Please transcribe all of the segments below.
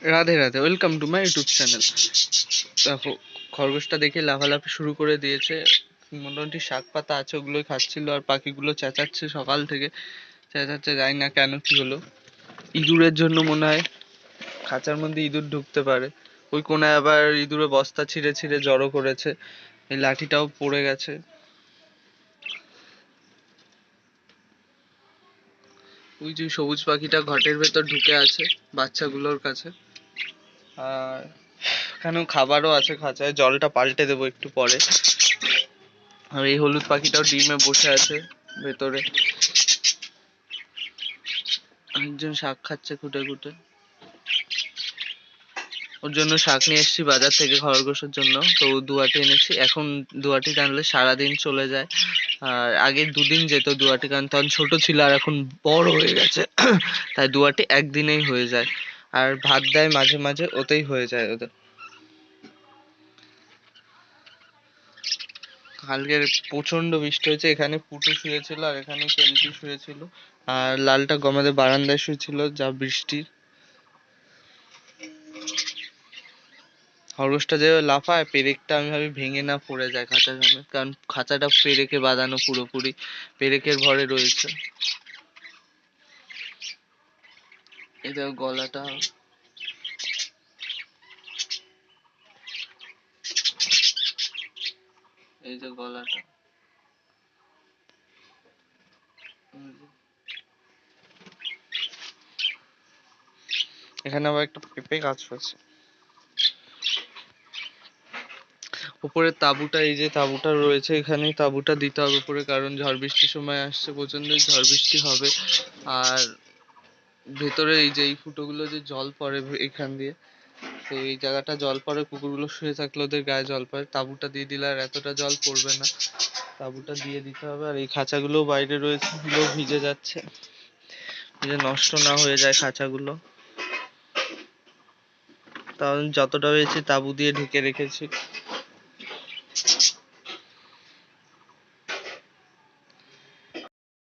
Radhe Radhe, welcome to my YouTube channel. দেখো, খরগোশটা দেখে লাফালাফি শুরু করে দিয়েছে। মোটামুটি শাক পাতা আছে, ওগুলোই খাচ্ছিল। আর পাখিগুলো চেঁচাচ্ছে সকাল থেকে, চেঁচাচ্ছে, জানি না কেন, কি হলো। ইঁদুরের জন্য মনে হয়, খাঁচার মধ্যে ইঁদুর ঢুকতে পারে। ওই কোনায় আবার ইঁদুরে বস্তা ছিঁড়ে ছিঁড়ে জড়ো করেছে, এই লাঠিটাও পড়ে গেছে। ওই যে সবুজ পাখিটা ঘটের ভেতর ঢুকে আছে বাচ্চাগুলোর কাছে। আর এখানেও খাবারও আছে খাঁচায়, জলটা পাল্টে দেবো একটু পরে। আর এই হলুদ পাখিটাও ডিমে বসে আছে ভেতরে। একজন শাক খাচ্ছে খুঁটে খুঁটে। ওর জন্য শাক নিয়ে এসেছি বাজার থেকে খরগোশের জন্য, তো দুয়াটি এনেছি। এখন দুয়াটি টানলে সারাদিন চলে যায়। আর আগে দুদিন যেত দুয়াটি, কারণ তখন ছোট ছিল, আর এখন বড় হয়ে গেছে। তাই দুয়াটি একদিনেই হয়ে যায়। আর ভাত দেয় মাঝে মাঝে, ওতেই হয়ে যায় ওদের। কালকে প্রচন্ড বৃষ্টি হয়েছে, এখানে ফুটো শুয়েছিল আর এখানে কেলটু শুয়েছিল। আর লালটা গমাদের বারান্দায় শুয়েছিল, যা বৃষ্টি। খরগোশটা যে লাফায়, পেরেকটা আমি ভাবি ভেঙে না পড়ে যায় খাঁচার সামনে, কারণ খাঁচাটা পেরেকে বাঁধানো পুরোপুরি, পেরেকের ভরে রয়েছে। এই দেখো গলাটা, এই যে গলাটা। এখানে আবার একটা পেঁপে গাছ আছে। উপরে তাঁবুটা, এই যে তাঁবুটা রয়েছে এখানে, তাঁবুটা দিতে হবে উপরে, কারণ ঝড় বৃষ্টির সময় আসছে, প্রচন্ডই ঝড় বৃষ্টি হবে। আর ভেতরে এই যে এই ফুটোগুলো যে জল পড়ে এখান দিয়ে, তো এই জায়গাটা জল পড়ে, কুকুরগুলো শুয়ে থাকলে ওদের গায়ে জল পড়ে। তাঁবুটা দিয়ে দিলে আর এতটা জল পড়বে না, তাঁবুটা দিয়ে দিতে হবে। আর এই খাঁচাগুলো বাইরে রয়েছে, এগুলো ভিজে যাচ্ছে, যে নষ্ট না হয়ে যায় খাঁচাগুলো। তাও যতটা হয়েছে তাঁবু দিয়ে ঢেকে রেখেছি।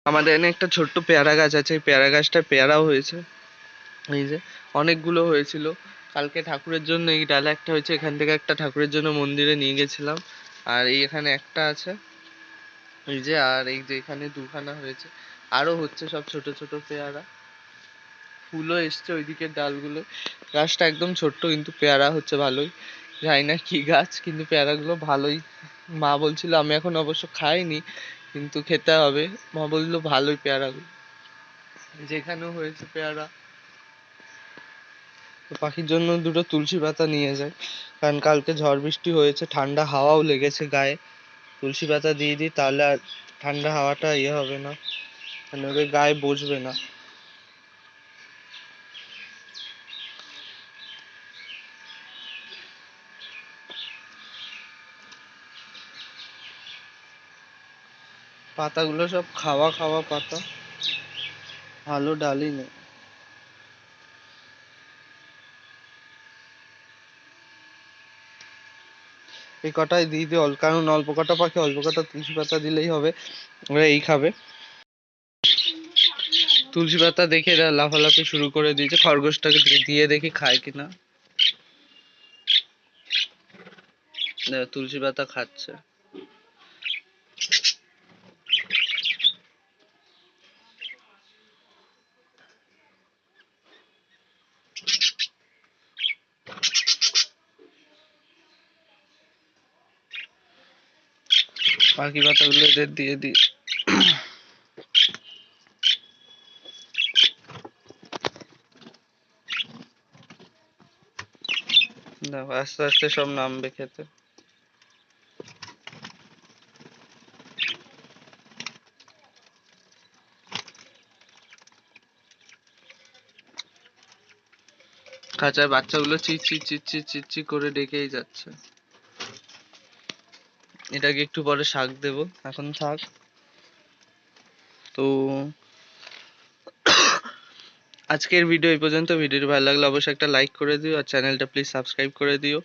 আমাদের এখানে একটা ছোট্ট পেয়ারা গাছ আছে, এই পেয়ারা গাছটায় পেয়ারাও হয়েছে। এই যে অনেকগুলো হয়েছিল। কালকে ঠাকুরের জন্য এই ডালে একটা হয়েছে, এখান থেকে একটা ঠাকুরের জন্য মন্দিরে নিয়ে গেছিলাম। আর এই এখানে একটা আছে, এই যে। আর এই যে এখানে দুখানা হয়েছে, আরো হচ্ছে সব ছোট ছোট পেয়ারা। ফুলও এসছে ওই দিকের ডালগুলো। গাছটা একদম ছোট্ট, কিন্তু পেয়ারা হচ্ছে ভালোই। জানি না কি গাছ, কিন্তু পেয়ারাগুলো ভালোই। মা বলছিল, আমি এখন অবশ্য খাইনি, কিন্তু খেতে হবে। মা বললো ভালোই পেয়ারাগুলো। যেখানেও হয়েছে পেয়ারা। তো পাখির জন্য দুটো তুলসী পাতা নিয়ে যায়, কারণ কালকে ঝড় বৃষ্টি হয়েছে, ঠান্ডা হাওয়াও লেগেছে গায়ে। তুলসী পাতা দিয়ে দিই, তাহলে আর ঠান্ডা হাওয়াটা ইয়ে হবে না, মানে ওদের গায়ে বসবে না। পাতাগুলো সব খাওয়া খাওয়া পাতা, ভালো ডালই নেই। এই কটাই দিয়ে দিই, কারণ অল্প কটা পাখি, অল্প কটা তুলসী পাতা দিলেই হবে, ওরা এই খাবে। তুলসী পাতা দেখে এরা লাফালাফি শুরু করে দিয়েছে। খরগোশটাকে দিয়ে দেখি খায় কিনা। দেখো, তুলসী পাতা খাচ্ছে। বাকি পাতাগুলো এদের দিয়ে দিই। দেখো আস্তে আস্তে সব নামবে খেতে। খাঁচার বাচ্চাগুলো চিচি চিচি চিচি করে ডেকেই যাচ্ছে। এটাকে একটু পরে শাক দেবো, এখন থাক। তো আজকের ভিডিও এই পর্যন্ত। ভিডিওটি ভালো লাগলে অবশ্যই একটা লাইক করে দিও, আর চ্যানেলটা প্লিজ সাবস্ক্রাইব করে দিও।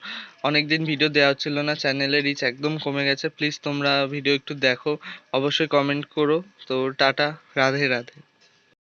অনেকদিন ভিডিও দেওয়া হচ্ছিল না, চ্যানেলের রিচ একদম কমে গেছে। প্লিজ তোমরা ভিডিও একটু দেখো, অবশ্যই কমেন্ট করো। তো টাটা, রাধে রাধে।